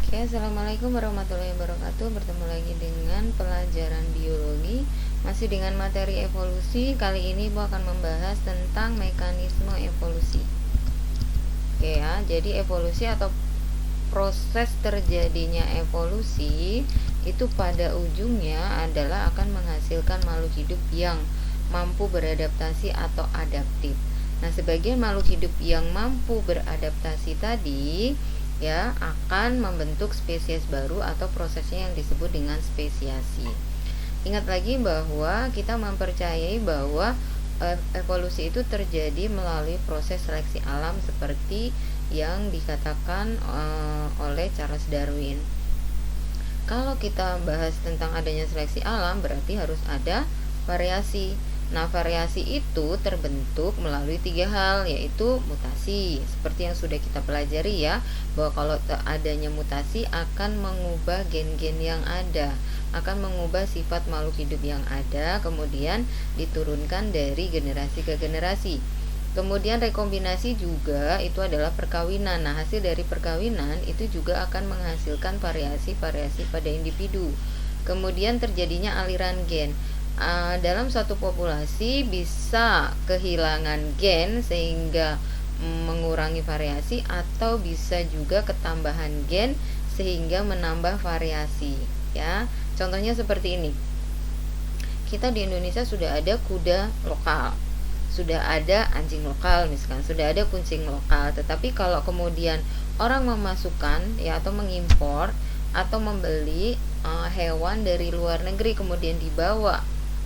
Oke, assalamualaikum warahmatullahi wabarakatuh. Bertemu lagi dengan pelajaran biologi, masih dengan materi evolusi. Kali ini Ibu akan membahas tentang mekanisme evolusi. Oke ya, jadi evolusi atau proses terjadinya evolusi itu pada ujungnya adalah akan menghasilkan makhluk hidup yang mampu beradaptasi atau adaptif. Nah, sebagian makhluk hidup yang mampu beradaptasi tadi ya akan membentuk spesies baru atau prosesnya yang disebut dengan spesiasi. Ingat lagi bahwa kita mempercayai bahwa evolusi itu terjadi melalui proses seleksi alam seperti yang dikatakan oleh Charles Darwin. Kalau kita bahas tentang adanya seleksi alam, berarti harus ada variasi. Nah, variasi itu terbentuk melalui 3 hal, yaitu mutasi. Seperti yang sudah kita pelajari ya, bahwa kalau adanya mutasi akan mengubah gen-gen yang ada, akan mengubah sifat makhluk hidup yang ada, kemudian diturunkan dari generasi ke generasi. Kemudian rekombinasi juga itu adalah perkawinan. Nah, hasil dari perkawinan itu juga akan menghasilkan variasi-variasi pada individu. Kemudian terjadinya aliran gen. Dalam suatu populasi bisa kehilangan gen sehingga mengurangi variasi, atau bisa juga ketambahan gen sehingga menambah variasi ya. Contohnya seperti ini. Kita di Indonesia sudah ada kuda lokal, sudah ada anjing lokal misalkan, sudah ada kucing lokal. Tetapi kalau kemudian orang memasukkan ya atau mengimpor atau membeli hewan dari luar negeri kemudian dibawa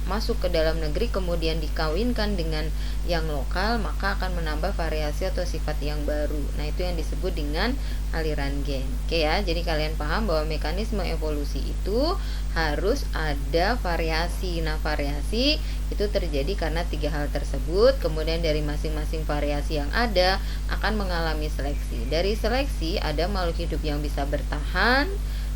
masuk ke dalam negeri kemudian dikawinkan dengan yang lokal, maka akan menambah variasi atau sifat yang baru. Nah, itu yang disebut dengan aliran gen. Oke ya, jadi kalian paham bahwa mekanisme evolusi itu harus ada variasi. Nah, variasi itu terjadi karena 3 hal tersebut. Kemudian dari masing-masing variasi yang ada akan mengalami seleksi. Dari seleksi ada makhluk hidup yang bisa bertahan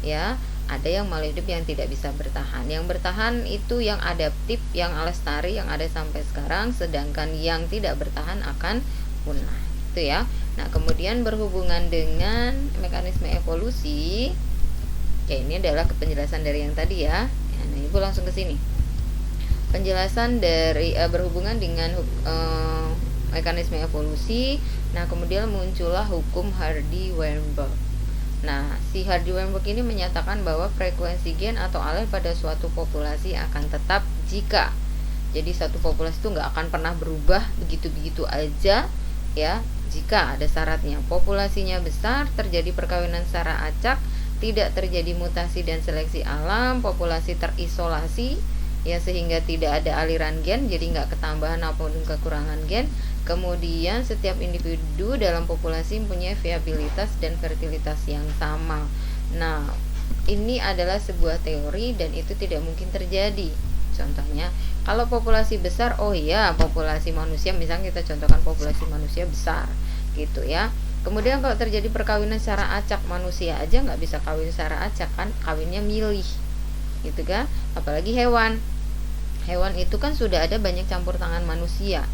ya, ada yang makhluk hidup yang tidak bisa bertahan. Yang bertahan itu yang adaptif, yang lestari, yang ada sampai sekarang, sedangkan yang tidak bertahan akan punah. Itu ya. Nah, kemudian berhubungan dengan mekanisme evolusi, ya ini adalah penjelasan dari yang tadi ya. Nah, Ibu langsung ke sini. Penjelasan dari berhubungan dengan mekanisme evolusi. Nah, kemudian muncullah hukum Hardy-Weinberg. Nah, si Hardy-Weinberg ini menyatakan bahwa frekuensi gen atau alel pada suatu populasi akan tetap jika, jadi satu populasi itu nggak akan pernah berubah begitu-begitu aja ya, jika ada syaratnya. Populasinya besar, terjadi perkawinan secara acak, tidak terjadi mutasi dan seleksi alam, populasi terisolasi ya sehingga tidak ada aliran gen, jadi nggak ketambahan maupun kekurangan gen. Kemudian setiap individu dalam populasi mempunyai viabilitas dan fertilitas yang sama. Nah, ini adalah sebuah teori dan itu tidak mungkin terjadi. Contohnya, kalau populasi besar, oh iya, populasi manusia, misalnya kita contohkan populasi manusia besar gitu ya. Kemudian kalau terjadi perkawinan secara acak, manusia aja nggak bisa kawin secara acak kan, kawinnya milih gitu kan. Apalagi hewan itu kan sudah ada banyak campur tangan manusia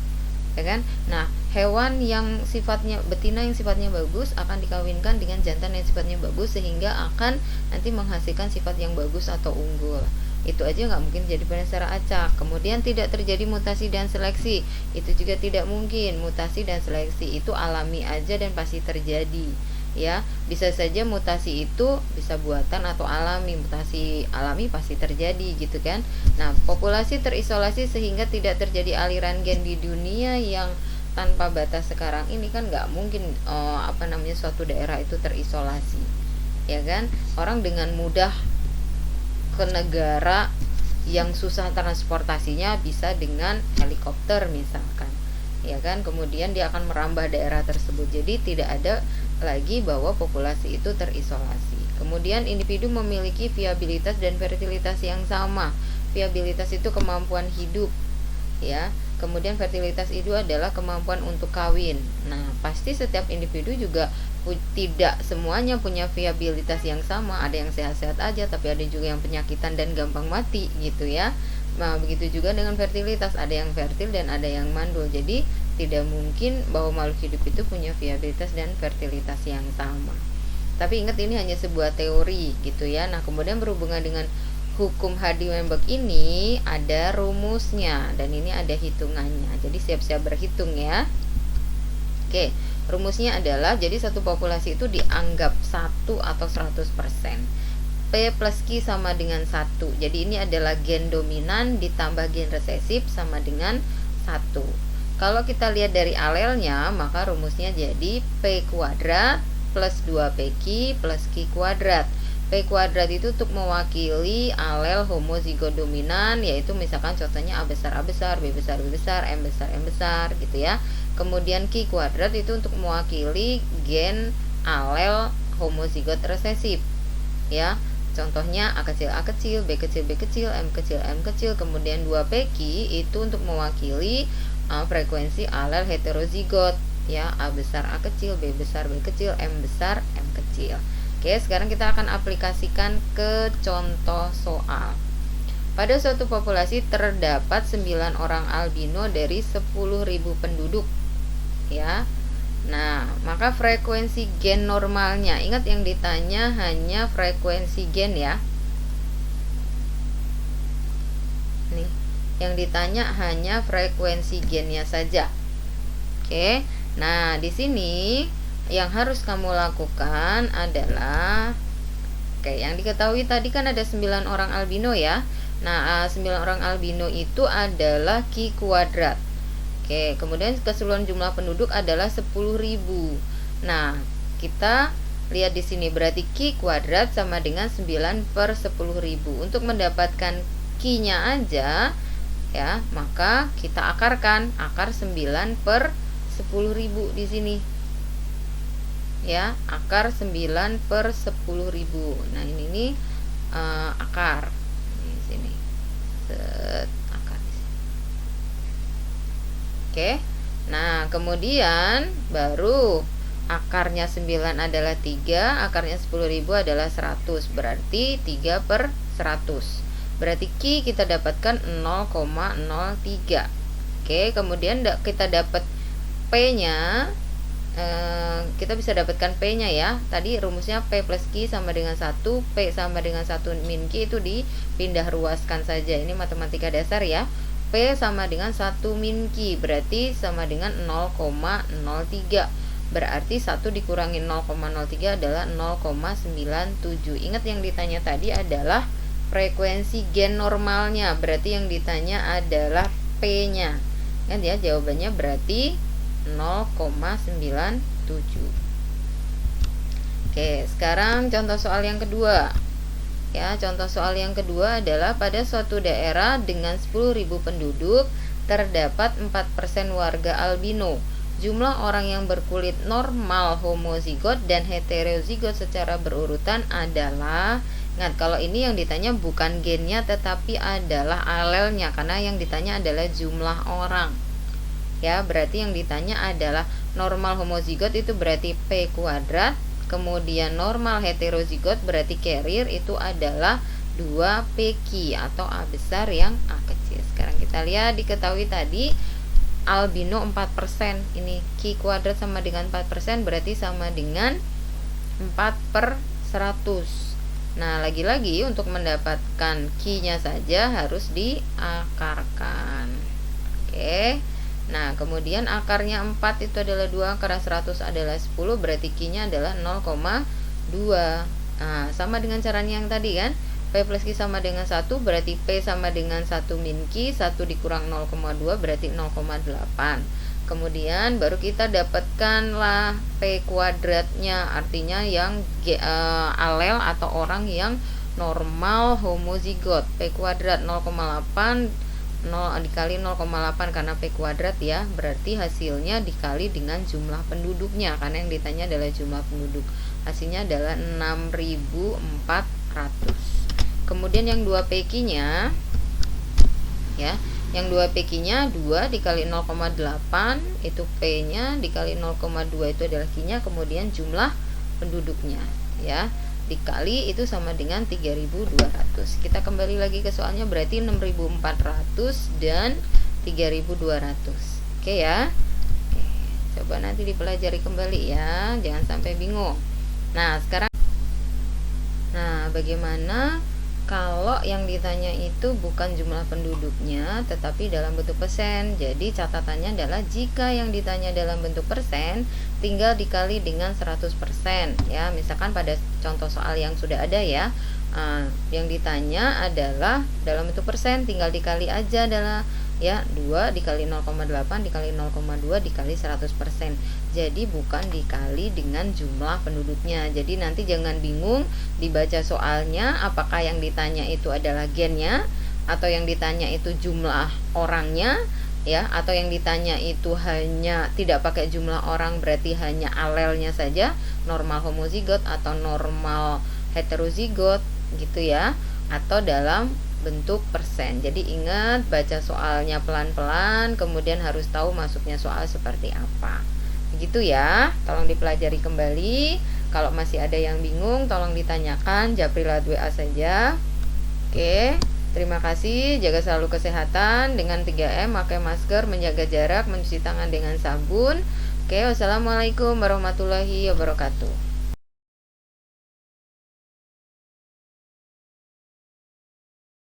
ya kan. Nah, hewan yang sifatnya betina yang sifatnya bagus akan dikawinkan dengan jantan yang sifatnya bagus sehingga akan nanti menghasilkan sifat yang bagus atau unggul. Itu aja nggak mungkin jadi pada secara acak. Kemudian tidak terjadi mutasi dan seleksi, itu juga tidak mungkin. Mutasi dan seleksi itu alami aja dan pasti terjadi ya. Bisa saja mutasi itu bisa buatan atau alami. Mutasi alami pasti terjadi gitu kan. Nah, populasi terisolasi sehingga tidak terjadi aliran gen di dunia yang tanpa batas sekarang ini kan nggak mungkin suatu daerah itu terisolasi ya kan. Orang dengan mudah ke negara yang susah transportasinya bisa dengan helikopter misalkan ya kan. Kemudian dia akan merambah daerah tersebut, jadi tidak ada lagi bahwa populasi itu terisolasi. Kemudian individu memiliki viabilitas dan fertilitas yang sama. Viabilitas itu kemampuan hidup ya. Kemudian fertilitas itu adalah kemampuan untuk kawin. Nah, pasti setiap individu juga tidak semuanya punya viabilitas yang sama. Ada yang sehat-sehat aja, tapi ada juga yang penyakitan dan gampang mati gitu ya. Nah, begitu juga dengan fertilitas, ada yang fertil dan ada yang mandul. Jadi tidak mungkin bahwa makhluk hidup itu punya viabilitas dan fertilitas yang sama. Tapi ingat ini hanya sebuah teori gitu ya. Nah, kemudian berhubungan dengan hukum Hardy-Weinberg ini ada rumusnya dan ini ada hitungannya. Jadi siap-siap berhitung ya. Oke, rumusnya adalah jadi satu populasi itu dianggap 1 atau 100%. P plus Q sama dengan 1. Jadi ini adalah gen dominan ditambah gen resesif sama dengan 1. Kalau kita lihat dari alelnya, maka rumusnya jadi P kuadrat plus 2PQ plus Q kuadrat. P kuadrat itu untuk mewakili alel homozigot dominan, yaitu misalkan contohnya A besar A besar, B besar B besar, M besar gitu ya. Kemudian Q kuadrat itu untuk mewakili gen alel homozigot resesif ya. Contohnya A kecil, B kecil, B kecil, M kecil, M kecil. Kemudian 2PQ itu untuk mewakili frekuensi alel heterozigot ya, A besar A kecil, B besar B kecil, M besar M kecil. Oke, sekarang kita akan aplikasikan ke contoh soal. Pada suatu populasi terdapat 9 orang albino dari 10.000 penduduk ya. Nah, maka frekuensi gen normalnya, ingat yang ditanya hanya frekuensi gen ya. Nih, yang ditanya hanya frekuensi gennya saja. Oke. Nah, di sini yang harus kamu lakukan adalah yang diketahui tadi kan ada 9 orang albino ya. Nah, 9 orang albino itu adalah Q kuadrat. Oke, kemudian keseluruhan jumlah penduduk adalah 10.000. Nah, kita lihat di sini berarti Q kuadrat sama dengan 9 per 10.000. Untuk mendapatkan Q-nya aja ya, maka kita akarkan akar 9 per 10.000 di sini. Ya, akar 9 per 10.000. Nah, ini nih akar di sini. Akar di sini. Oke. Nah, kemudian baru akarnya 9 adalah 3, akarnya 10.000 adalah 100. Berarti 3 per 100. Berarti Q kita dapatkan 0,03. Oke, kemudian kita dapat P-nya. Kita bisa dapatkan P-nya ya. Tadi rumusnya P plus Q sama dengan 1, P sama dengan 1 min Q itu dipindah ruaskan saja. Ini matematika dasar ya. P sama dengan 1 min Q berarti sama dengan 0,03. Berarti 1 dikurangi 0,03 adalah 0,97. Ingat yang ditanya tadi adalah frekuensi gen normalnya. Berarti yang ditanya adalah P-nya. Kan ya, jawabannya berarti 0,97. Oke, sekarang contoh soal yang kedua. Ya, contoh soal yang kedua adalah pada suatu daerah dengan 10.000 penduduk terdapat 4% warga albino. Jumlah orang yang berkulit normal, homozigot dan heterozigot secara berurutan adalah. Ingat, kalau ini yang ditanya bukan gennya tetapi adalah alelnya, karena yang ditanya adalah jumlah orang. Ya, berarti yang ditanya adalah normal homozigot itu berarti P kuadrat, kemudian normal heterozigot berarti carrier itu adalah 2PQ atau A besar yang A kecil. Sekarang kita lihat diketahui tadi albino 4%. Ini Q kuadrat sama dengan 4% berarti sama dengan 4 per 100. Nah, lagi-lagi untuk mendapatkan Q-nya saja harus diakarkan. Oke. Nah, kemudian akarnya 4 itu adalah 2, akar 100 adalah 10, berarti Q-nya adalah 0,2. Nah, sama dengan caranya yang tadi kan. P plus Q sama dengan 1, berarti P sama dengan 1 min Q, 1 dikurang 0,2 berarti 0,8. Kemudian baru kita dapatkanlah P kuadratnya, artinya yang alel atau orang yang normal homozigot. P kuadrat 0,8 0 dikali 0,8 karena P kuadrat ya, berarti hasilnya dikali dengan jumlah penduduknya, karena yang ditanya adalah jumlah penduduk. Hasilnya adalah 6.400. Kemudian yang 2PQ nya ya, yang 2PQ nya 2 dikali 0,8 itu P nya, dikali 0,2 itu adalah Q nya, kemudian jumlah penduduknya ya, dikali itu sama dengan 3.200. Kita kembali lagi ke soalnya, berarti 6.400 dan 3.200. Oke ya. Oke, coba nanti dipelajari kembali ya, jangan sampai bingung. Nah, bagaimana kalau yang ditanya itu bukan jumlah penduduknya tetapi dalam bentuk persen? Jadi catatannya adalah jika yang ditanya dalam bentuk persen tinggal dikali dengan 100% ya. Misalkan pada contoh soal yang sudah ada ya, yang ditanya adalah dalam bentuk persen, tinggal dikali aja adalah ya 2 dikali 0,8 dikali 0,2 dikali 100%. Jadi bukan dikali dengan jumlah penduduknya. Jadi nanti jangan bingung dibaca soalnya apakah yang ditanya itu adalah gennya atau yang ditanya itu jumlah orangnya ya, atau yang ditanya itu hanya tidak pakai jumlah orang berarti hanya alelnya saja, normal homozigot atau normal heterozigot gitu ya, atau dalam bentuk persen. Jadi ingat baca soalnya pelan-pelan, kemudian harus tahu masuknya soal seperti apa. Begitu ya, tolong dipelajari kembali. Kalau masih ada yang bingung tolong ditanyakan, japri lewat WA saja. Oke, terima kasih. Jaga selalu kesehatan dengan 3M, pakai masker, menjaga jarak, mencuci tangan dengan sabun. Oke, wassalamualaikum warahmatullahi wabarakatuh.